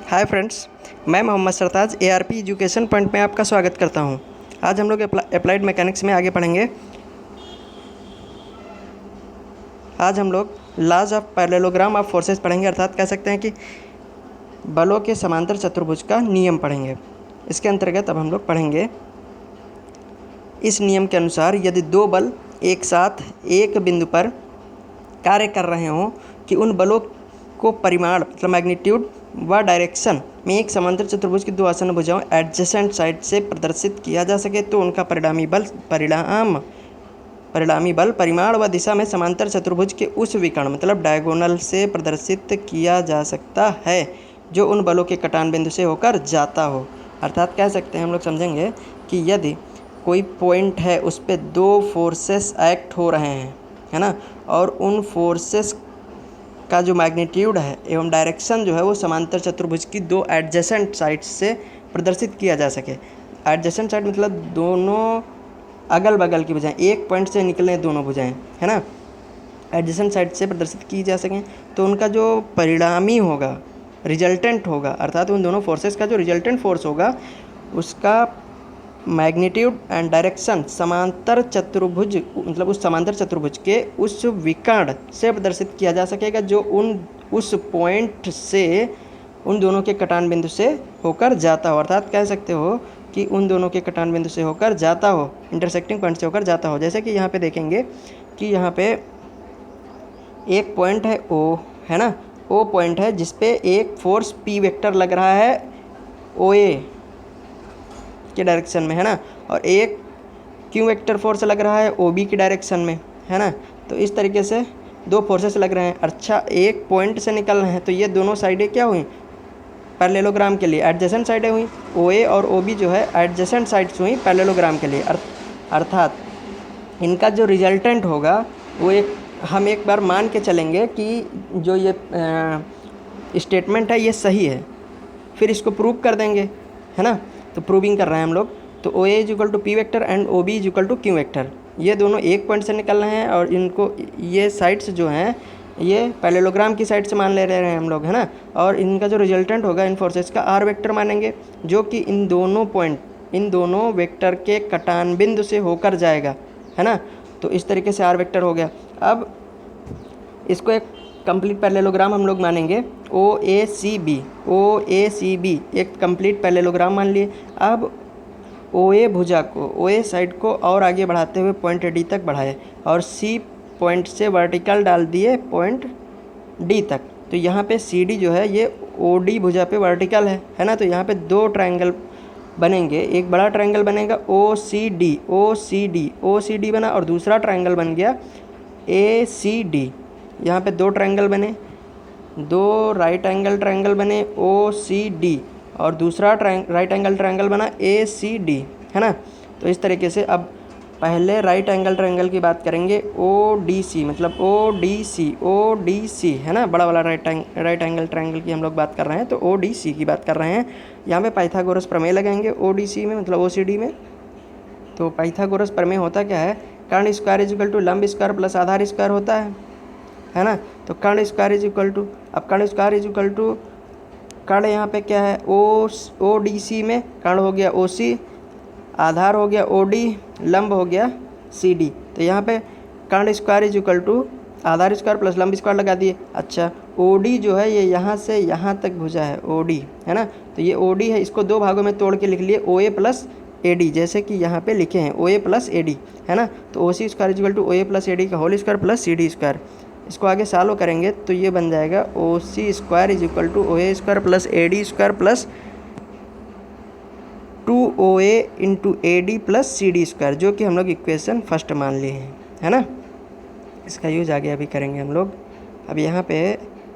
Hi friends, मैं मोहम्मद सरताज ARP education point में आपका स्वागत करता हूं। आज हम लोग अप्लाइड मैकेनिक्स में आगे पढ़ेंगे। आज हम लोग laws of parallelogram of forces पढ़ेंगे, अर्थात कह सकते हैं कि बलों के समांतर चतुर्भुज का नियम पढ़ेंगे। इसके अंतर्गत अब हम लोग पढ़ेंगे, इस नियम के अनुसार यदि दो बल एक साथ एक बिंदु पर कार्य कर रहे हों कि उन बलों को परिमाण मतलब मैग्नीट्यूड व डायरेक्शन में एक समांतर चतुर्भुज की दो आसन्न भुजाओं एडजेसेंट साइड से प्रदर्शित किया जा सके तो उनका परिणामी बल परिमाण व दिशा में समांतर चतुर्भुज के उस विकर्ण मतलब डायगोनल से प्रदर्शित किया जा सकता है जो उन बलों के कटान बिंदु से होकर जाता हो। अर्थात कह सकते हैं, हम लोग समझेंगे कि यदि कोई पॉइंट है उस पर दो फोर्सेस एक्ट हो रहे हैं, है ना, और उन फोर्सेस का जो मैग्नीट्यूड है एवं डायरेक्शन जो है वो समांतर चतुर्भुज की दो एडजेसेंट साइड्स से प्रदर्शित किया जा सके। एडजेसेंट साइड मतलब दोनों अगल बगल की भुजाएं, एक पॉइंट से निकले दोनों भुजाएं, है ना, एडजेसेंट साइड से प्रदर्शित की जा सकें तो उनका जो परिणामी होगा, रिजल्टेंट होगा, अर्थात उन दोनों फोर्सेस का जो रिजल्टेंट फोर्स होगा उसका मैग्नीट्यूड एंड डायरेक्शन समांतर चतुर्भुज मतलब उस समांतर चतुर्भुज के उस विकर्ण से प्रदर्शित किया जा सकेगा जो उस पॉइंट से उन दोनों के कटान बिंदु से होकर जाता हो। अर्थात कह सकते हो कि उन दोनों के कटान बिंदु से होकर जाता हो, इंटरसेक्टिंग पॉइंट से होकर जाता हो। जैसे कि यहाँ पे देखेंगे कि यहाँ पे एक पॉइंट है ओ, है ना, ओ पॉइंट है जिसपे एक फोर्स पी वेक्टर लग रहा है ओ ए के डायरेक्शन में, है ना, और एक क्यू वेक्टर फोर्स लग रहा है ओ बी की डायरेक्शन में, है ना। तो इस तरीके से दो फोर्सेस लग रहे हैं। अच्छा, एक पॉइंट से निकल रहे हैं तो ये दोनों साइडें क्या हुई, पैरेललोग्राम के लिए एडजेसेंट साइडें हुई। ओ ए और ओ बी जो है एडजेसेंट साइड्स हुई पैरेललोग्राम के लिए। अर्थात इनका जो रिजल्टेंट होगा वो हम एक बार मान के चलेंगे कि जो ये स्टेटमेंट है ये सही है, फिर इसको प्रूव कर देंगे, है ना। तो प्रूविंग कर रहे हैं हम लोग। तो O A is equal to P vector and O B is equal to Q vector, ये दोनों एक पॉइंट से निकल रहे हैं और इनको ये साइड्स जो हैं ये पैरेललोग्राम की साइड से मान ले रहे हैं हम लोग, है ना। और इनका जो रिजल्टेंट होगा इन फोर्सेस का आर वेक्टर मानेंगे जो कि इन दोनों वेक्टर के कटान बिंदु से होकर जाएगा, है ना। तो इस तरीके से आर वेक्टर हो गया। अब इसको एक कंप्लीट पैरेललोग्राम हम लोग मानेंगे ओ ए सी बी एक कंप्लीट पैरेललोग्राम मान लिए। अब ओ ए भुजा को, ओ ए साइड को और आगे बढ़ाते हुए पॉइंट डी तक बढ़ाए और सी पॉइंट से वर्टिकल डाल दिए पॉइंट डी तक। तो यहाँ पे सी डी जो है ये ओ डी भुजा पे वर्टिकल है ना। तो यहाँ पे दो ट्रायंगल बनेंगे, एक बड़ा ट्रायंगल बनेगा ओ सी डी बना और दूसरा ट्रायंगल बन गया ए सी डी। यहाँ पे दो ट्रायंगल बने, दो राइट एंगल ट्रायंगल बने ओ सी डी और दूसरा राइट एंगल ट्रायंगल बना ए सी डी, है ना। तो इस तरीके से अब पहले राइट एंगल ट्रायंगल की बात करेंगे ओ डी सी मतलब ओ डी सी, है ना, बड़ा वाला राइट एंगल ट्रायंगल की हम लोग बात कर रहे हैं तो ओ डी सी की बात कर रहे हैं। यहाँ पे पाइथागोरस प्रमेय लगाएंगे ओ डी सी में मतलब ओ सी डी में। तो पाइथागोरस प्रमेय होता क्या है, कर्ण स्क्वायर इज इक्वल टू लंब स्क्वायर प्लस आधार स्क्वायर होता है ना। तो कर्ण स्क्वायर इज इक्वल टू, अब कर्ण स्क्वायर इज इक्वल टू कर्ण यहाँ पे क्या है ओ डी सी में कर्ण हो गया ओ सी, आधार हो गया ओ डी, लंब हो गया सी डी। तो यहाँ पे कर्ण स्क्वायर इज इक्वल टू आधार स्क्वायर प्लस लंब स्क्वायर लगा दिए। अच्छा, ओ डी जो है ये यहाँ से यहाँ तक भुजा है ओ डी, है ना। तो ये ओ डी है, इसको दो भागों में तोड़ के लिख लिए ओ ए प्लस ए डी, जैसे कि यहाँ पे लिखे हैं ओ ए प्लस ए डी, है ना। तो O C square is equal to O A plus A D का whole square plus C D square. इसको आगे सॉल्व करेंगे तो ये बन जाएगा O C square is equal to O A square plus A D square plus 2OA into A D plus C D square, जो कि हम लोग इक्वेशन फर्स्ट मान लिए हैं, है ना। इसका यूज आगे अभी करेंगे हम लोग। अब यहाँ पे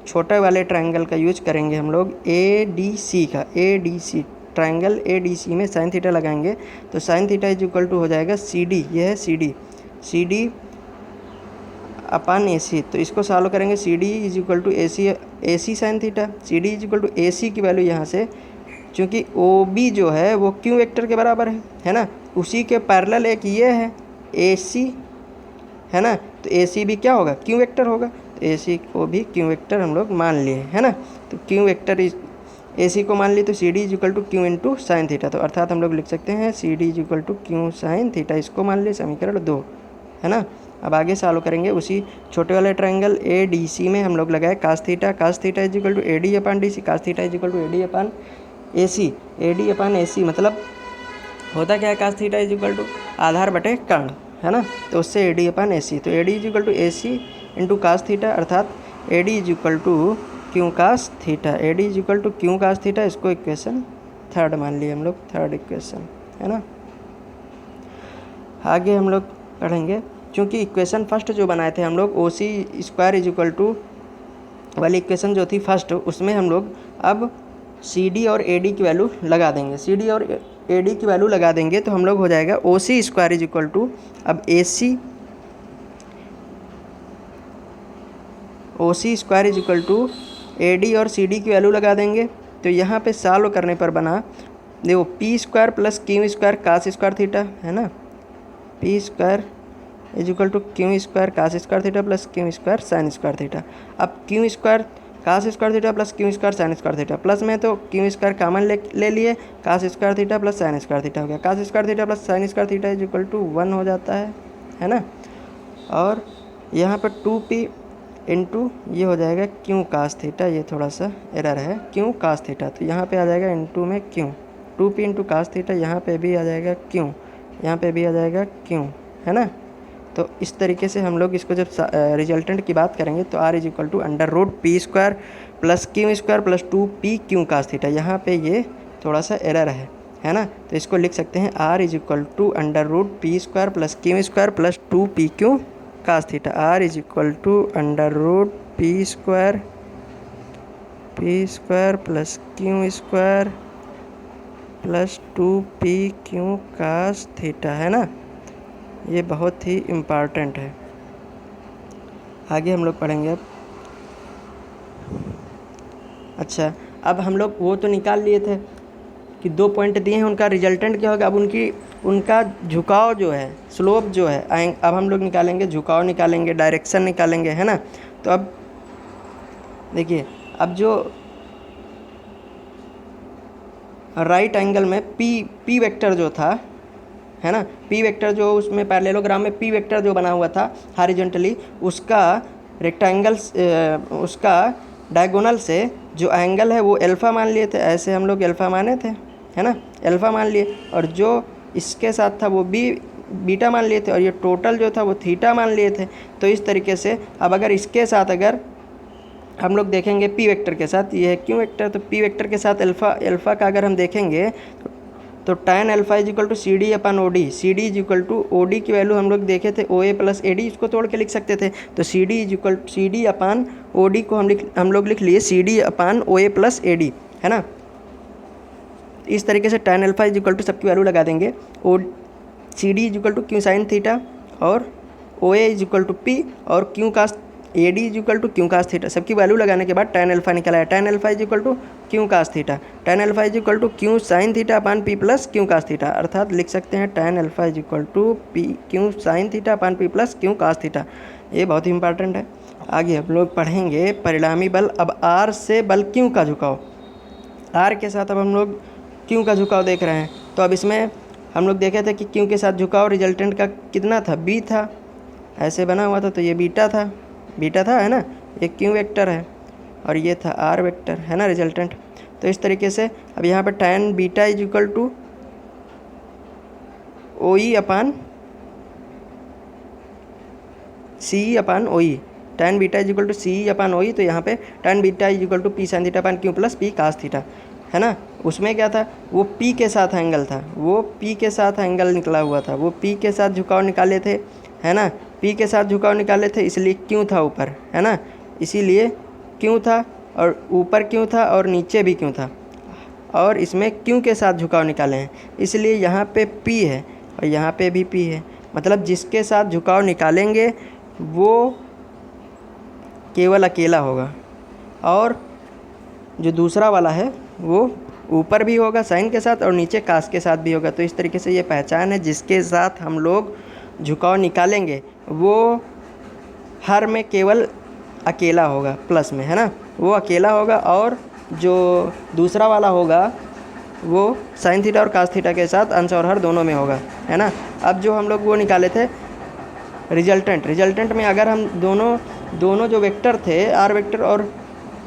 छोटे वाले ट्रायंगल का यूज करेंगे हम लोग ए डी सी का, A D C triangle A D C में साइन थीटा लगाएंगे तो sine theta is equal to हो जाएगा सी डी, ये है सी डी अपन ए सी। तो इसको सॉल्व करेंगे C D is equal to A C sine theta, C D is equal to A C की वैल्यू यहाँ से, क्योंकि ओ बी जो है वो क्यू वेक्टर के बराबर है ना, उसी के पैरेलल एक ये है ए सी, है ना। तो ए सी भी क्या होगा, क्यू वेक्टर होगा। तो ए सी को भी क्यू वेक्टर हम लोग मान लिए, है ना। तो क्यू वेक्टर इज AC को मान ली तो CD is equal to q into sine theta, तो अर्थात हम लोग लिख सकते हैं CD is equal to Q sine theta, इसको मान ली समीकरण 2, है ना। अब आगे सॉल्व करेंगे उसी छोटे वाले ट्रायंगल ADC में हम लोग लगाए cos theta is equal to AD upon DC, cos theta is equal to AD upon AC, AD upon AC मतलब होता क्या है, cos theta is equal to आधार बटे कर्ण, है ना, तो उससे AD अपान AC, तो AD is equal to AC into cos theta, अर्थात AD is equal to Q cos theta, AD is equal to Q cos theta, इसको इक्वेशन 3 मान लिए हम लोग, 3rd इक्वेशन, है ना। आगे हम लोग पढ़ेंगे, क्योंकि इक्वेशन फर्स्ट जो बनाए थे हम लोग OC square is equal to वाली इक्वेशन जो थी फर्स्ट, उसमें हम लोग अब CD और AD की वैल्यू लगा देंगे, CD और AD की वैल्यू लगा देंगे तो हम लोग हो जाएगा OC square is equal to, अब OC square is equal to AD और CD की वैल्यू लगा देंगे, तो यहाँ पे सॉल्व करने पर बना देखो P square plus Q square cos square theta, है ना, P square is equal to Q square cos square theta plus Q square sine square theta. अब Q square cos square theta plus Q square sine square theta, plus में तो Q square common ले लिए, cos square theta plus sine square theta हो गया, cos square theta plus sine square theta is equal to 1 हो जाता है ना। और यहाँ पर 2p इंटू ये हो जाएगा क्यू कास थीटा, ये थोड़ा सा एरर है, क्यू कास थीटा, तो यहाँ पे आ जाएगा इंटू में Q, 2p into cos theta, यहाँ पे भी आ जाएगा क्यू, यहाँ पे भी आ जाएगा क्यू, है ना। तो इस तरीके से हम लोग इसको जब रिजल्टेंट की बात करेंगे तो R is equal to under root P square plus Q square plus 2p Q cos theta, यहाँ पे ये थोड़ा सा एरर है ना, तो इसको लिख सकते हैं R is equal to under root P square plus Q square plus 2p Q cos theta, R is equal to under root P square plus Q square plus 2p Q cos theta, है ना। ये बहुत ही important है। आगे हम लोग पढ़ेंगे अब। अच्छा, अब हम लोग वो तो निकाल लिए थे कि 2 पॉइंट दिए हैं, उनका रिजल्टेंट क्या होगा, अब उनका झुकाव जो है, स्लोप जो है, अब हम लोग निकालेंगे, झुकाव निकालेंगे, डायरेक्शन निकालेंगे, है ना। तो अब देखिए, अब जो राइट एंगल में पी वेक्टर जो था, है ना, P वेक्टर जो उसमें पैरेललोग्राम में P वेक्टर जो बना हुआ था हॉरिजॉन्टली, उसका रेक्टेंगल उसका डायगोनल से जो एंगल है वो अल्फ़ा मान लिए थे, ऐसे हम लोग अल्फ़ा माने थे, है ना, अल्फ़ा मान लिए, और जो इसके साथ था वो बीटा मान लिए थे, और ये टोटल जो था वो थीटा मान लिए थे। तो इस तरीके से अब अगर इसके साथ अगर हम लोग देखेंगे P वेक्टर के साथ, ये है क्यू वेक्टर, तो P वेक्टर के साथ अल्फ़ा का अगर हम देखेंगे तो tan alpha is equal to CD upon OD, CD is equal to OD की वैल्यू हम लोग देखे थे OA प्लस AD, इसको तोड़ के लिख सकते थे, तो CD अपान OD को हम लोग लिख लिए CD upon OA plus AD, है ना। इस तरीके से tan alpha is equal to सबकी वैल्यू लगा देंगे, CD is equal to Q sine theta और OA is equal to P और Q cos AD is equal to Q cos theta, सबकी वैल्यू लगाने के बाद tan अल्फ़ा निकला है, tan alpha is equal to Q cos theta, tan alpha is equal to Q sine theta upon P plus Q cos theta, अर्थात लिख सकते हैं tan alpha is equal to P Q sine theta upon P plus Q cos theta. ये बहुत ही important है। आगे हम लोग पढ़ेंगे परिणामी बल, अब R से बल Q का झुकाव, R के साथ अब हम लोग Q का झुकाव देख रहे हैं, तो अब इसमें हम लोग देखे थे कि Q के साथ झुकाव रिजल्टेंट का कितना था, B था, ऐसे बना हुआ था, तो ये बीटा था, है ना, ये क्यू वेक्टर है और ये था आर वेक्टर, है ना, रिजल्टेंट। तो इस तरीके से अब यहाँ पर tan beta is equal to OE upon CE upon OE, tan beta is equal to CE upon OE, तो यहाँ पे tan beta is equal to P sine theta upon Q plus P cos theta, है ना। उसमें क्या था, वो P के साथ एंगल था, वो P के साथ एंगल निकला हुआ था, वो P के साथ झुकाव निकाले थे, है ना, P के साथ झुकाव निकाले थे, इसलिए क्यों था ऊपर, है ना, इसीलिए क्यों था, और ऊपर क्यों था और नीचे भी क्यों था, और इसमें क्यों के साथ झुकाव निकाले हैं, इसलिए यहाँ पे P है और यहाँ पे भी P है, मतलब जिसके साथ झुकाव निकालेंगे वो केवल अकेला होगा, और जो दूसरा वाला है वो ऊपर भी होगा साइन के साथ और नीचे कास के साथ भी होगा। तो इस तरीके से ये पहचान है, जिसके साथ हम लोग झुकाव निकालेंगे वो हर में केवल अकेला होगा, प्लस में, है ना, वो अकेला होगा और जो दूसरा वाला होगा वो साइन थीटा और कास थीटा के साथ अंश और हर दोनों में होगा, है ना। अब जो हम लोग वो निकाले थे रिजल्टेंट में अगर हम दोनों जो वेक्टर थे आर वेक्टर और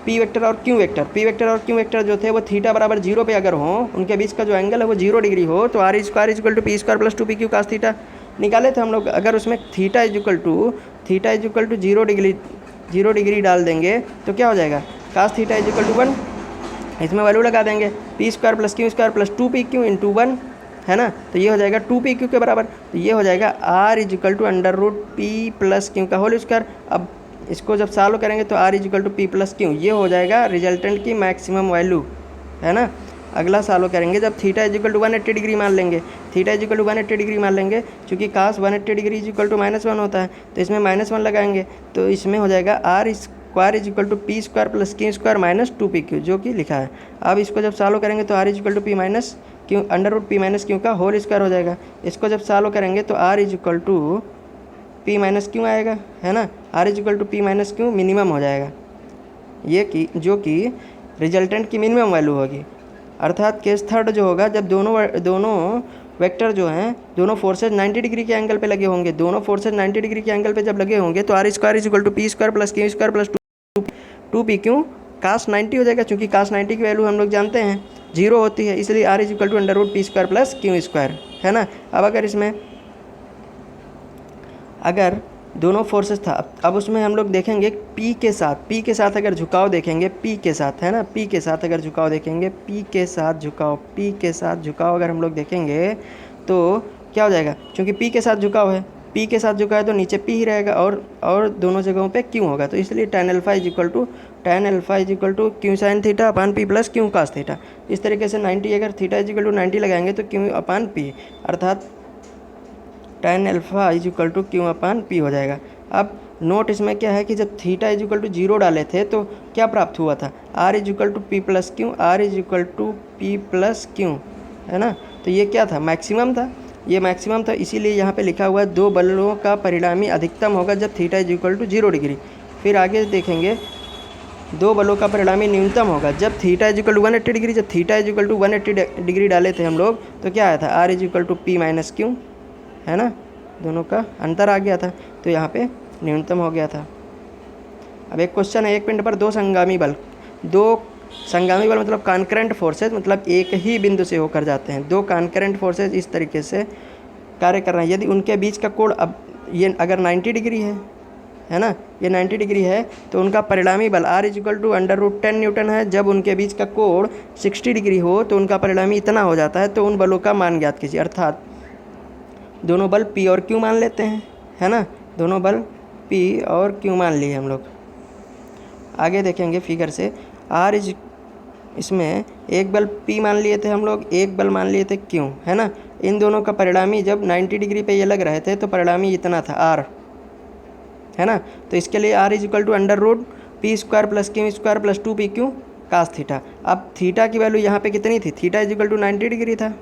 पी वेक्टर और क्यू वेक्टर जो थे वो थीटा बराबर 0 पे अगर हो, उनके बीच का जो एंगल है वो 0 डिग्री हो, तो R square equal to P square plus 2 P Q cos theta निकाले थे हम लोग। अगर उसमें theta is equal to 0 degree डाल देंगे तो क्या हो जाएगा, cos theta is equal to 1, इसमें वैल्यू लगा देंगे P square plus 2 P Q into 1, है ना। तो ये हो जाएगा 2 पी क्यू के बराबर। तो ये हो जाएगा R is equal to under root P plus Q का होल स्क्वायर। अब इसको जब सॉल्व करेंगे तो R is equal to P plus Q, ये हो जाएगा रिजल्टेंट की मैक्सिमम वैल्यू, है ना। अगला सॉल्व करेंगे जब theta is equal to 180 degree मान लेंगे, चूँकि cos 180 degree is equal to -1 होता है, तो इसमें -1 लगाएंगे, तो इसमें हो जाएगा R square is equal to P square plus Q square minus 2 P Q, जो कि लिखा है। अब इसको जब सॉल्व करेंगे तो R is equal to P minus Q under root P minus Q का होल स्क्वायर हो जाएगा। इसको जब सॉल्व करेंगे तो R is equal to P minus Q आएगा, है ना। R is equal to P minus Q minimum हो जाएगा, ये कि जो कि रिजल्टेंट की मिनिमम वैल्यू होगी। अर्थात केस थर्ड जो होगा, जब दोनों वेक्टर जो हैं, दोनों फोर्सेज 90 डिग्री के एंगल पे लगे होंगे, जब लगे होंगे तो R square is equal to P square plus Q square plus 2 P Q cos 90 हो जाएगा, क्योंकि कास 90 की वैल्यू हम लोग जानते हैं 0 होती है, इसलिए R is equal to under root P square plus Q square, है ना। अब अगर दोनों फोर्सेस था, अब उसमें हम लोग देखेंगे पी के साथ अगर झुकाव देखेंगे, पी के साथ, है ना, पी के साथ अगर झुकाव देखेंगे, पी के साथ झुकाव अगर हम लोग देखेंगे तो क्या हो जाएगा, क्योंकि पी के साथ झुकाव है तो नीचे पी ही रहेगा और दोनों जगहों पे क्यू होगा, तो इसलिए tan alpha is equal to Q sine theta upon P plus Q cos theta. इस तरीके से 90 अगर थीटा इज इक्वल टू 90 लगाएंगे तो क्यू अपान पी, अर्थात tan alpha is equal to Q upon P हो जाएगा। अब नोट इसमें क्या है कि जब थीटा इज इक्वल टू 0 डाले थे तो क्या प्राप्त हुआ था, R is equal to P plus Q, है ना। तो ये क्या था, मैक्सिमम था, इसीलिए यहाँ पे लिखा हुआ है दो बलों का परिणामी अधिकतम होगा जब theta is equal to 0 degree. फिर आगे देखेंगे दो बलों का परिणामी न्यूनतम होगा जब theta is equal to 180 degree. जब theta is equal to 180 degree डाले थे हम लोग तो क्या आया था, R is equal to P minus Q, है ना, दोनों का अंतर आ गया था, तो यहाँ पे न्यूनतम हो गया था। अब एक क्वेश्चन है, एक पिंड पर दो संगामी बल मतलब कॉन्करेंट फोर्सेज, मतलब एक ही बिंदु से होकर जाते हैं। दो कॉन्करेंट फोर्सेज इस तरीके से कार्य कर रहे हैं, यदि उनके बीच का कोण, अब ये अगर 90 डिग्री है ना, ये 90 डिग्री है, तो उनका परिणामी बल R is equal to under root 10 newton है। जब उनके बीच का कोण 60 डिग्री हो तो उनका परिणामी इतना हो जाता है। तो उन बलों का मान ज्ञात कीजिए, अर्थात दोनों बल P और Q मान लेते हैं, है ना, दोनों बल P और Q मान लिए हम लोग। आगे देखेंगे फिगर से, आर इज, इसमें एक बल P मान लिए थे हम लोग, एक बल मान लिए थे Q, है ना। इन दोनों का परिणामी जब 90 डिग्री पे ये लग रहे थे तो परिणामी इतना था R, है ना। तो इसके लिए R is equal to under root P square plus Q square plus 2 P Q cos theta. अब थीटा की वैल्यू यहाँ पे कितनी थी, theta is equal to 90 degree था,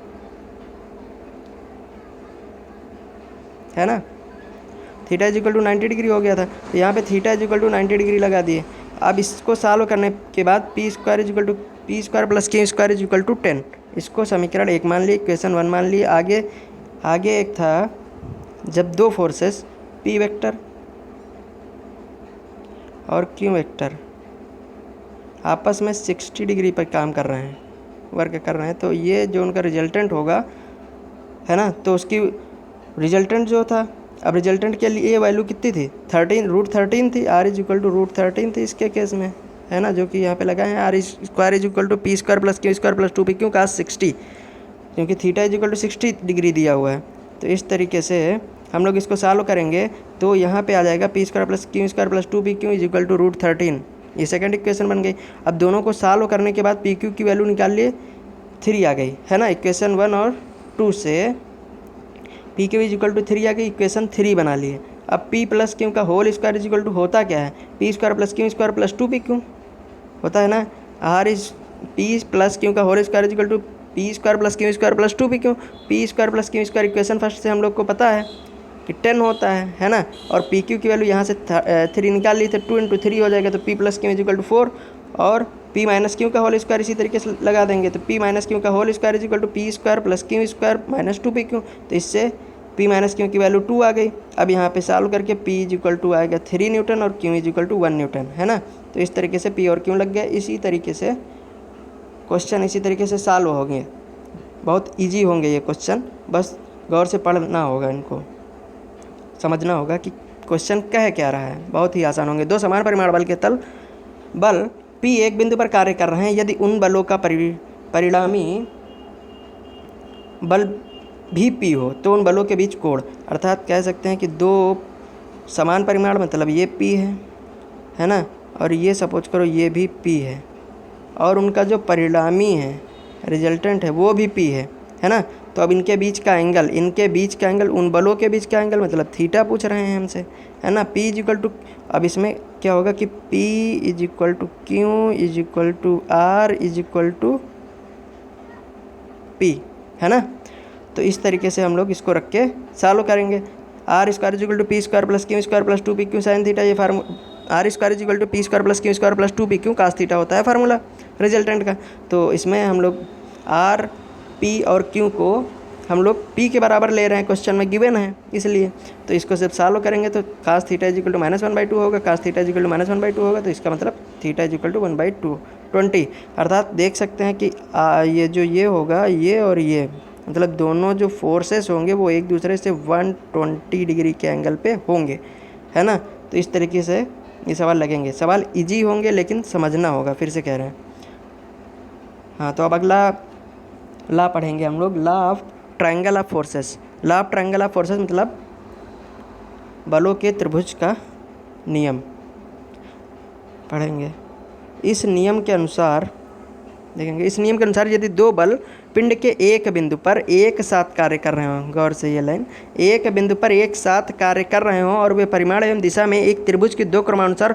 है ना, theta is equal to 90 degree हो गया था, तो यहाँ पे theta is equal to 90 degree लगा दिए। अब इसको सॉल्व करने के बाद P square is equal to P square plus Q square is equal to 10, इसको समीकरण 1 मान लिए, इक्वेशन 1 मान लिए। आगे एक था, जब दो फोर्सेस पी वेक्टर और क्यू वेक्टर आपस में 60 डिग्री पर काम कर रहे हैं, वर्क कर रहे हैं, तो ये जो उनका रिजल्टेंट होगा, है ना, तो उसकी रिजल्टेंट जो था, अब रिजल्टेंट के लिए ये वैल्यू कितनी थी, 13 थी, R is equal to root 13 थी इसके केस में, है ना, जो कि यहाँ पे लगा है। R square is equal to P square plus Q square plus 2 P Q cos 60, क्योंकि theta is equal to 60 degree दिया हुआ है। तो इस तरीके से हम लोग इसको सॉल्व करेंगे तो यहाँ पे आ जाएगा P square plus Q square plus 2 P Q is equal to root 13, ये सेकंड इक्वेशन बन गई। अब दोनों को सॉल्व करने के बाद पी क्यू की वैल्यू निकाल लिए, 3 आ गई, है ना, इक्वेशन 1 और 2 से P Q is equal to 3 आ गई, इक्वेशन 3 बना लिए। अब पी प्लस क्यू का whole square is equal to होता क्या है, P square plus Q square plus 2 P Q होता है ना। R is P plus Q का whole square is equal to P square plus Q square plus 2 P Q. P square plus Q square equation first से हम लोग को पता है कि 10 होता है ना, और पी क्यू की वैल्यू यहाँ से 3 निकाल ली, तो 2 × 3 हो जाएगा, तो P plus Q is equal to 4 और पी माइनस क्यू का होल स्क्वायर इसी तरीके से लगा देंगे, तो पी माइनस क्यू का whole square is equal to P square plus Q square minus 2 P Q. तो इससे पी माइनस क्यू की वैल्यू 2 आ गई। अब यहाँ पे सॉल्व करके पी इज इक्वल टू आएगा 3 न्यूटन और Q is equal to 1 newton, है ना। तो इस तरीके से पी और क्यू लग गया। इसी तरीके से क्वेश्चन इसी तरीके से सॉल्व होंगे, बहुत ईजी होंगे ये क्वेश्चन, बस गौर से पढ़ना होगा, इनको समझना होगा कि क्वेश्चन कह क्या रहा है। बहुत ही आसान होंगे। दो समान परिमाण बल के तल बल P एक बिंदु पर कार्य कर रहे हैं, यदि उन बलों का परिणामी बल भी P हो तो उन बलों के बीच कोण, अर्थात कह सकते हैं कि दो समान परिमाण मतलब ये P है ना, और ये सपोज करो ये भी P है, और उनका जो परिणामी है रिजल्टेंट है वो भी P है ना। तो अब इनके बीच का एंगल उन बलों के बीच का एंगल मतलब थीटा पूछ रहे हैं हमसे, है ना। P इज इक्वल टू, अब इसमें क्या होगा कि P is equal to Q is equal to R is equal to P, है ना। तो इस तरीके से हम लोग इसको रख के सॉल्व करेंगे। R square is equal to P square plus Q square plus 2 PQ sine theta, ये formula R square is equal to P square plus Q square plus 2 PQ cos theta होता है फार्मूला रिजल्टेंट का। तो इसमें हम लोग R P और Q को हम लोग पी के बराबर ले रहे हैं, क्वेश्चन में गिवन है इसलिए। तो इसको जब सॉल्व करेंगे तो cos theta is equal to -1/2 होगा, cos theta is equal to -1/2 होगा, तो इसका मतलब थीटा इज इक्वल टू 1/2 20। अर्थात देख सकते हैं कि ये जो ये होगा ये और ये मतलब दोनों जो फोर्सेस होंगे वो एक दूसरे से 120 डिग्री के एंगल पे होंगे, है ना। तो इस तरीके से ये सवाल लगेंगे। सवाल इजी होंगे लेकिन समझना होगा, फिर से कह रहे हैं। हाँ, तो अब अगला लॉ पढ़ेंगे हम लोग, law of triangle of forces. Law of triangle of forces मतलब बलों के त्रिभुज का नियम पढ़ेंगे। इस नियम के अनुसार देखेंगे, इस नियम के अनुसार यदि दो बल पिंड के एक बिंदु पर एक साथ कार्य कर रहे हों, गौर से ये लाइन, एक बिंदु पर एक साथ कार्य कर रहे हों और वे परिमाण एवं दिशा में एक त्रिभुज की दो क्रमानुसार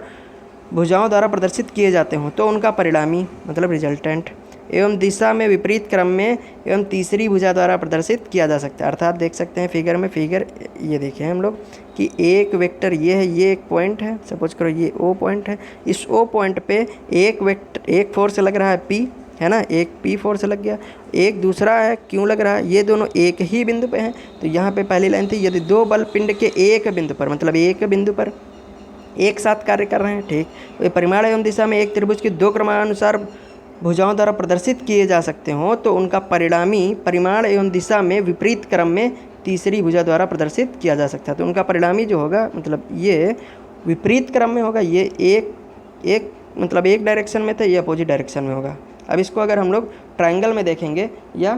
भुजाओं द्वारा प्रदर्शित किए जाते हों तो उनका परिणामी मतलब रिजल्टेंट एवं दिशा में विपरीत क्रम में एवं तीसरी भुजा द्वारा प्रदर्शित किया जा सकता है। अर्थात देख सकते हैं फिगर में, फिगर ये देखें हम लोग कि एक वेक्टर ये है, ये एक पॉइंट है, सपोज करो ये O पॉइंट है। इस O पॉइंट पे एक फोर्स लग रहा है P, है ना, एक P फोर्स लग गया, एक दूसरा है Q लग रहा है, ये दोनों एक ही बिंदु पे हैं। तो यहाँ पे पहली लाइन थी, यदि दो बल पिंड के एक बिंदु पर मतलब एक बिंदु पर एक साथ कार्य कर रहे हैं, ठीक, वे परिमाण एवं दिशा में एक त्रिभुज की दो क्रमानुसार भुजाओं द्वारा प्रदर्शित किए जा सकते हों तो उनका परिणामी परिमाण एवं दिशा में विपरीत क्रम में तीसरी भुजा द्वारा प्रदर्शित किया जा सकता है। तो उनका परिणामी जो होगा मतलब ये विपरीत क्रम में होगा, ये एक मतलब एक डायरेक्शन में था, ये अपोजिट डायरेक्शन में होगा। अब इसको अगर हम लोग ट्रायंगल में देखेंगे या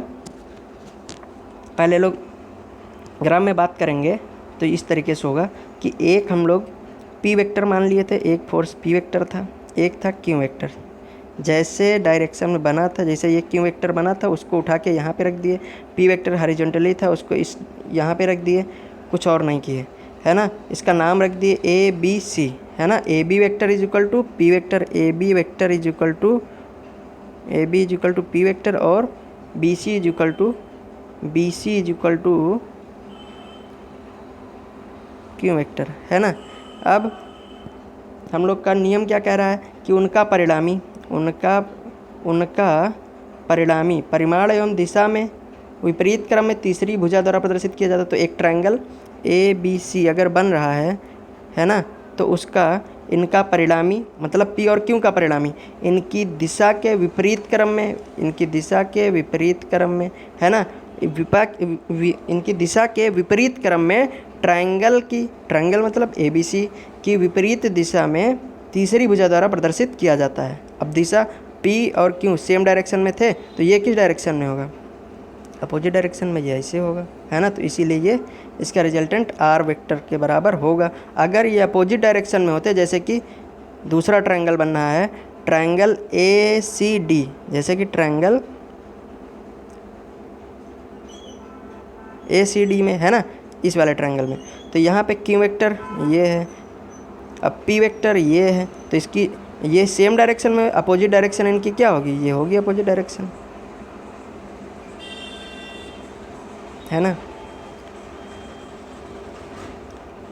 पहले लोग ग्राम में बात करेंगे तो इस तरीके से होगा कि एक हम लोग P वेक्टर मान लिए थे, एक फोर्स P वेक्टर था, एक था Q वेक्टर। जैसे डायरेक्शन में बना था, जैसे ये Q वेक्टर बना था उसको उठा के यहाँ पे रख दिए, P वेक्टर हॉरिजॉन्टली था उसको इस यहाँ पे रख दिए, कुछ और नहीं किए, है ना। इसका नाम रख दिए ABC, है ना। AB vector is equal to P vector, AB vector is equal to P vector, और BC is equal to Q vector, है ना। अब हम लोग का नियम क्या कह रहा है कि उनका परिणामी परिमाण एवं दिशा में विपरीत क्रम में तीसरी भुजा द्वारा प्रदर्शित किया जाता है। तो एक ट्रायंगल ABC अगर बन रहा है ना, तो उसका इनका परिणामी मतलब P और Q का परिणामी इनकी दिशा के विपरीत क्रम में, है ना, इनकी दिशा के विपरीत क्रम में ट्रायंगल मतलब ABC की विपरीत दिशा में तीसरी भुजा द्वारा प्रदर्शित किया जाता है। अब दिशा P और Q सेम डायरेक्शन में थे तो ये किस डायरेक्शन में होगा, अपोजिट डायरेक्शन में, ये ऐसे होगा, है ना। तो इसीलिए ये इसका रिजल्टेंट R वेक्टर के बराबर होगा। अगर ये अपोजिट डायरेक्शन में होते, जैसे कि दूसरा ट्रायंगल बन रहा है ट्रायंगल ACD, जैसे कि ट्रायंगल ACD में, है ना, इस वाले ट्रायंगल में, तो यहाँ पे Q वेक्टर ये है, अब P वेक्टर ये है, तो इसकी ये सेम डायरेक्शन में, अपोजिट डायरेक्शन इनकी क्या होगी, ये होगी अपोजिट डायरेक्शन, है ना।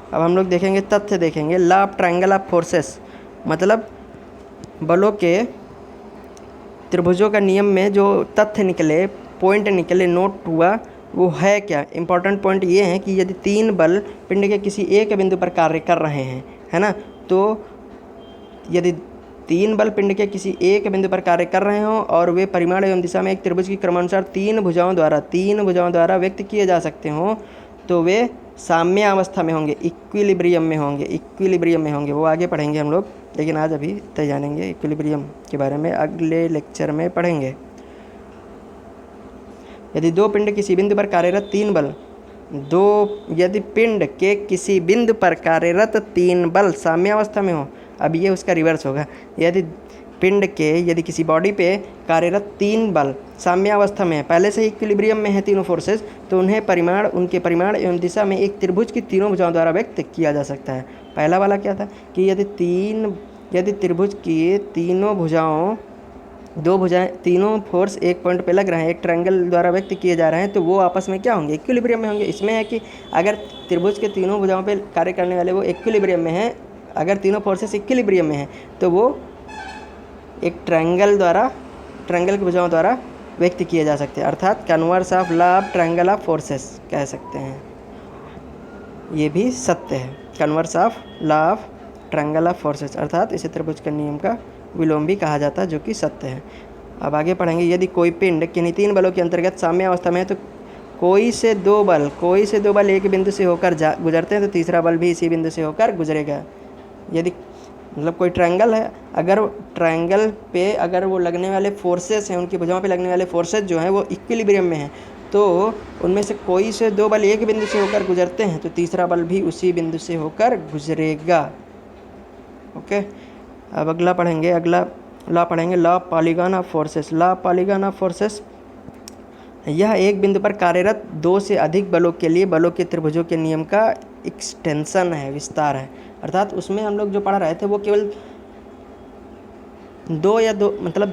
अब हम लोग देखेंगे तथ्य, देखेंगे law of triangle of forces मतलब बलों के त्रिभुजों का नियम में जो तथ्य निकले, पॉइंट निकले, नोट हुआ, वो है क्या? इंपॉर्टेंट पॉइंट ये है कि यदि 3 बल पिंड के किसी एक बिंदु पर कार्य कर रहे हैं, है ना, तो यदि 3 बल पिंड के किसी एक बिंदु पर कार्य कर रहे हों और वे परिमाण एवं दिशा में एक त्रिभुज की क्रमानुसार 3 भुजाओं द्वारा व्यक्त किए जा सकते हों, तो वे साम्यावस्था में होंगे, इक्विलिब्रियम में होंगे। वो आगे पढ़ेंगे हम लोग, लेकिन आज अभी तय जानेंगे इक्विलिब्रियम के बारे में, अगले लेक्चर में पढ़ेंगे। यदि 2 पिंड किसी बिंदु पर कार्यरत 3 बल यदि पिंड के किसी बिंदु पर कार्यरत 3 बल साम्यावस्था में हो, अब ये उसका रिवर्स होगा। यदि पिंड के यदि किसी बॉडी पे कार्यरत 3 बल साम्यावस्था में है, पहले से ही इक्विलिब्रियम में है तीनों फोर्सेस, तो उनके परिमाण एवं दिशा में एक त्रिभुज की तीनों भुजाओं द्वारा व्यक्त किया जा सकता है। पहला वाला क्या था कि यदि त्रिभुज की तीनों भुजाओं, 2 भुजाएं, तीनों फोर्स एक पॉइंट पे लग रहे हैं, एक ट्रायंगल द्वारा व्यक्त किए जा रहे हैं, तो वो आपस में क्या होंगे? इक्विलिब्रियम में होंगे। इसमें है कि अगर त्रिभुज के तीनों भुजाओं पे कार्य करने वाले वो इक्विलिब्रियम में हैं, अगर तीनों फोर्सेस इक्विलिब्रियम में हैं, तो वो एक ट्रायंगल की भुजाओं द्वारा व्यक्त किए जा सकते हैं, अर्थात converse of law of triangle of forces कह सकते हैं। ये भी सत्य है, converse of law of triangle of forces, अर्थात इसे त्रिभुज के नियम का विलोम भी कहा जाता है, जो कि सत्य है। अब आगे पढ़ेंगे। यदि कोई पिंड किन्हीं 3 बलों के अंतर्गत साम्यावस्था में है, तो कोई से दो बल एक बिंदु से होकर गुजरते हैं, तो तीसरा बल भी इसी बिंदु से होकर गुजरेगा। यदि मतलब कोई ट्रायंगल है, अगर ट्रायंगल पे अगर वो लगने वाले फोर्सेस हैं, उनकी भुजाओं पे लगने वाले फोर्सेस जो हैं वो इक्विलिब्रियम में हैं, तो उनमें से कोई से 2 बल एक बिंदु से होकर गुजरते हैं, तो तीसरा बल भी उसी बिंदु से होकर गुजरेगा। ओके, अब अगला लॉ पढ़ेंगे, law of polygon of forces. यह एक बिंदु पर कार्यरत 2 से अधिक बलों के लिए बलों के त्रिभुजों के नियम का एक्सटेंशन है, विस्तार है। अर्थात उसमें हम लोग जो पढ़ रहे थे वो केवल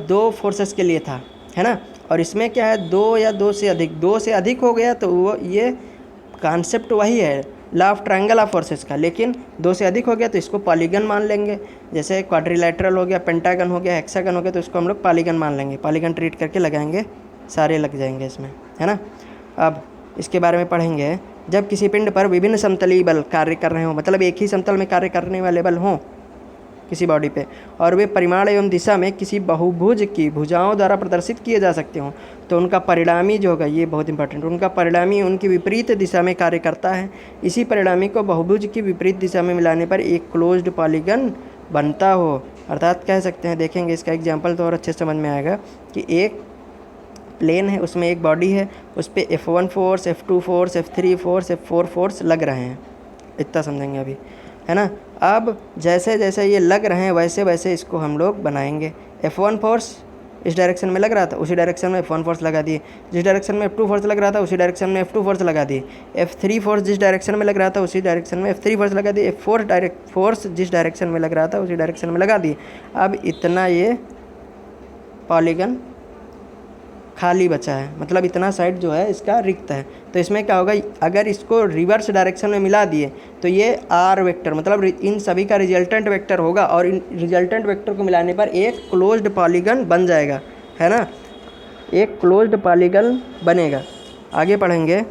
2 फोर्सेस के लिए था, है ना, और इसमें क्या है 2 से अधिक हो गया, तो वो ये कॉन्सेप्ट वही है law of triangle of forces का, लेकिन 2 से अधिक हो गया तो इसको पॉलीगन मान लेंगे। जैसे क्वाड्रिलैटरल हो गया, पेंटागन हो गया, हेक्सागन हो गया, तो इसको हम लोग पॉलीगन मान लेंगे, पॉलीगन ट्रीट करके लगाएंगे, सारे लग जाएंगे इसमें, है ना। अब इसके बारे में पढ़ेंगे। जब किसी पिंड पर विभिन्न समतलीय बल कार्य कर रहे हों, मतलब एक ही समतल में कार्य करने वाले बल हों किसी बॉडी पे, और वे परिमाण एवं दिशा में किसी बहुभुज की भुजाओं द्वारा प्रदर्शित किए जा सकते हों, तो उनका परिणामी जो होगा, ये बहुत इंपॉर्टेंट, उनका परिणामी उनकी विपरीत दिशा में कार्य करता है। इसी परिणामी को बहुभुज की विपरीत दिशा में मिलाने पर एक क्लोज्ड पॉलीगन बनता हो। अर्थात कह सकते हैं, देखेंगे इसका एग्जाम्पल तो और अच्छे समझ में आएगा, कि एक प्लेन है, उसमें एक बॉडी है, उस पर F1 force, F2 force, F3 force, F4 force लग रहे हैं, इतना समझेंगे अभी, है ना। अब जैसे जैसे ये लग रहे हैं वैसे वैसे इसको हम लोग बनाएंगे। F1 फोर्स इस डायरेक्शन में लग रहा था, उसी डायरेक्शन में F1 फोर्स लगा दिए। जिस डायरेक्शन में F2 फोर्स लग रहा था उसी डायरेक्शन में F2 फोर्स लगा दिए। F3 फोर्स जिस डायरेक्शन में लग रहा था उसी डायरेक्शन में F3 फोर्स लगा दिए। F4 फोर्स जिस डायरेक्शन में लग रहा था उसी डायरेक्शन में लगा दिए। अब इतना ये पॉलीगन खाली बचा है, मतलब इतना साइड जो है इसका रिक्त है। तो इसमें क्या होगा, अगर इसको रिवर्स डायरेक्शन में मिला दिए तो ये आर वेक्टर, मतलब इन सभी का रिजल्टेंट वेक्टर होगा, और इन रिजल्टेंट वेक्टर को मिलाने पर एक क्लोज्ड पॉलीगन बन जाएगा, है ना, एक क्लोज्ड पॉलीगन बनेगा। आगे पढ़ेंगे।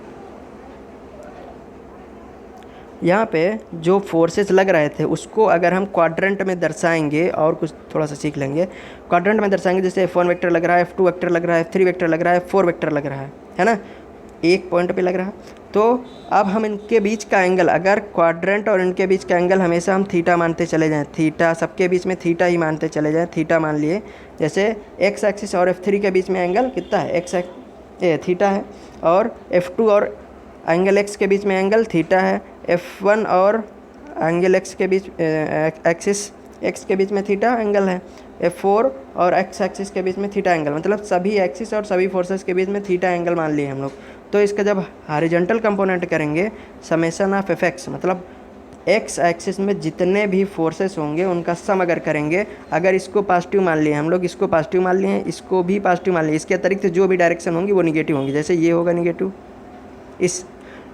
यहाँ पे जो फोर्सेस लग रहे थे उसको अगर हम क्वाड्रेंट में दर्शाएंगे, और कुछ थोड़ा सा सीख लेंगे, क्वाड्रेंट में दर्शाएंगे, जैसे F1 वेक्टर लग रहा है, F2 वेक्टर लग रहा है, F3 वेक्टर लग रहा है, F4 वेक्टर लग रहा है ना, एक पॉइंट पे लग रहा है। तो अब हम इनके बीच का एंगल, अगर क्वाड्रेंट और इनके बीच का एंगल हमेशा हम थीटा मानते चले जाएँ, थीटा सबके बीच में थीटा ही मानते चले जाएँ, थीटा मान लिए। जैसे एक्स एक्सिस और F3 के बीच में एंगल कितना है, थीटा है, और F2 और एंगल एक्स के बीच में एंगल थीटा है, F1 और एंगल एक्स के बीच एक्सिस एक्स के बीच में थीटा एंगल है, F4 और एक्स एक्सिस के बीच में थीटा एंगल, मतलब सभी एक्सिस और सभी फोर्सेस के बीच में थीटा एंगल मान लिए हम लोग। तो इसका जब हॉरिजॉन्टल कंपोनेंट करेंगे, समेशन ऑफ एफ एक्स, मतलब एक्स एक्सिस में जितने भी फोर्सेस होंगे उनका सम अगर करेंगे, अगर इसको पॉजिटिव मान लिए हम लोग, इसको पॉजिटिव मान लिए, इसको भी पॉजिटिव मान लिए, इसके अतिरिक्त जो भी डायरेक्शन होंगी वो निगेटिव होंगी। जैसे ये होगा निगेटिव, इस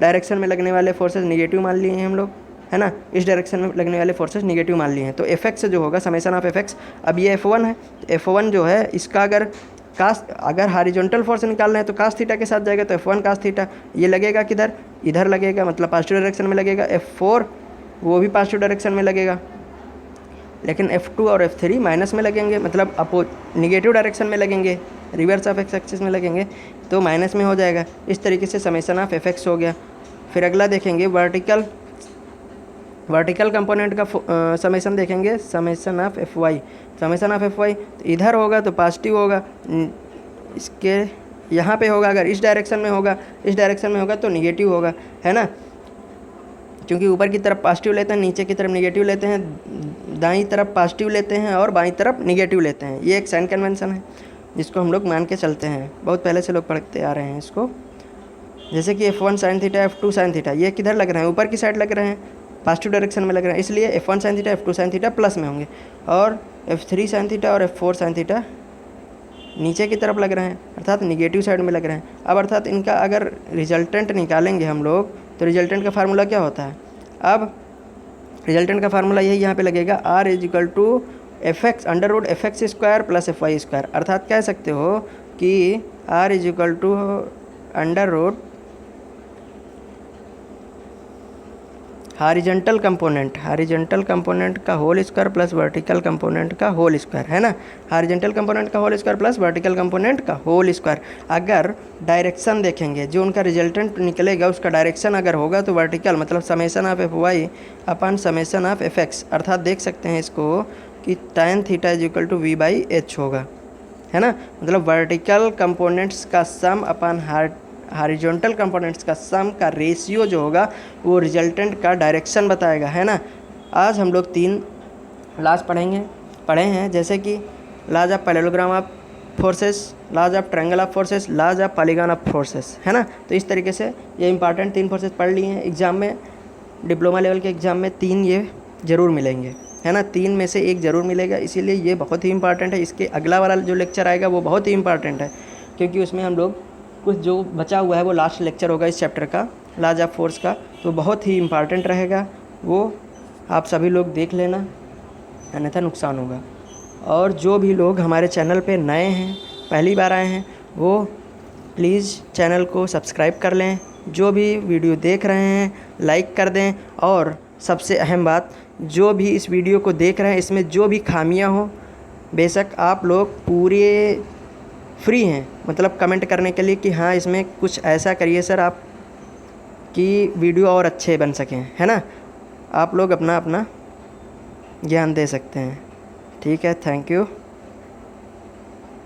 डायरेक्शन में लगने वाले फोर्सेस निगेटिव मान लिए हैं हम लोग, है ना, इस डायरेक्शन में लगने वाले फोर्सेस निगेटिव मान लिए हैं। तो एफ एक्स जो होगा समेशन ऑफ एफ एक्स, अब ये F1 है, तो F1 जो है इसका अगर हॉरिजॉन्टल फोर्स निकालना है तो कास थीटा के साथ जाएगा, तो F1 कास थीटा, ये लगेगा किधर, इधर लगेगा, मतलब पॉजिटिव डायरेक्शन में लगेगा। F4 वो भी पॉजिटिव डायरेक्शन में लगेगा, लेकिन F2 और F3 माइनस में लगेंगे, मतलब निगेटिव डायरेक्शन में लगेंगे, रिवर्स ऑफ एक्स एक्सिस में लगेंगे, तो माइनस में हो जाएगा। इस तरीके से समेशन ऑफ एफ एक्स हो गया। फिर अगला देखेंगे वर्टिकल कंपोनेंट का समेशन देखेंगे, summation of F Y. Summation of F Y तो इधर होगा तो पॉजिटिव होगा, इसके यहाँ पे होगा, अगर इस डायरेक्शन में होगा तो निगेटिव होगा, है ना, क्योंकि ऊपर की तरफ पॉजिटिव लेते हैं, नीचे की तरफ निगेटिव लेते हैं, दाईं तरफ पॉजिटिव लेते हैं और बाईं तरफ निगेटिव लेते हैं। ये एक साइन कन्वेंशन है जिसको हम लोग मान के चलते हैं, बहुत पहले से लोग पढ़ते आ रहे हैं इसको। जैसे कि F1 sine theta, F2 sign theta, ये किधर लग रहे हैं, ऊपर की साइड लग रहे हैं, पॉजिटिव डायरेक्शन में लग रहे हैं, इसलिए F1 sine theta, F2 sine theta plus में होंगे, और F3 साइन थीटा और F4 साइन थीटा नीचे की तरफ लग रहे हैं, अर्थात निगेटिव साइड में लग रहे हैं। अब अर्थात इनका अगर रिजल्टेंट निकालेंगे हम लोग तो रिजल्टेंट का फार्मूला क्या होता है, अब रिजल्टेंट का फार्मूला यही यहाँ पे लगेगा, R is equal to F X under root F X square plus F Y square. अर्थात कह सकते हो कि R is equal to under root horizontal component का whole square plus vertical component का होल स्क्वायर, है ना, हॉरिजॉन्टल कंपोनेंट का whole square plus vertical component का होल स्क्वायर। अगर डायरेक्शन देखेंगे, जो उनका रिजल्टेंट निकलेगा उसका डायरेक्शन अगर होगा तो वर्टिकल, मतलब summation of F Y upon summation of F X, अर्थात देख सकते हैं इसको कि tan theta is equal to V/H होगा, है ना, मतलब वर्टिकल कंपोनेंट्स का सम अपन हॉरिजॉन्टल कंपोनेंट्स का सम का रेशियो जो होगा वो रिजल्टेंट का डायरेक्शन बताएगा, है ना। आज हम लोग 3 लॉज पढ़े हैं, जैसे कि laws of parallelogram of forces, laws of triangle of forces, laws of polygon of forces, है ना। तो इस तरीके से ये इंपॉर्टेंट 3 फोर्सेस पढ़ लिए हैं। एग्जाम में, डिप्लोमा लेवल के एग्जाम में 3 ये ज़रूर मिलेंगे, है ना, 3 में से 1 ज़रूर मिलेगा, इसीलिए ये बहुत ही इंपॉर्टेंट है। इसके अगला वाला जो लेक्चर आएगा वो बहुत ही इंपॉर्टेंट है, क्योंकि उसमें हम लोग कुछ जो बचा हुआ है वो लास्ट लेक्चर होगा इस चैप्टर का, लॉज ऑफ फोर्स का, तो बहुत ही इंपॉर्टेंट रहेगा, वो आप सभी लोग देख लेना, अन्यथा नुकसान होगा। और जो भी लोग हमारे चैनल पे नए हैं, पहली बार आए हैं, वो प्लीज़ चैनल को सब्सक्राइब कर लें, जो भी वीडियो देख रहे हैं लाइक कर दें, और सबसे अहम बात, जो भी इस वीडियो को देख रहे हैं इसमें जो भी खामियां हो, बेशक आप लोग पूरे फ्री हैं, मतलब कमेंट करने के लिए कि हाँ इसमें कुछ ऐसा करिए सर आप कि वीडियो और अच्छे बन सकें, है ना। आप लोग अपना ज्ञान दे सकते हैं, ठीक है, थैंक यू।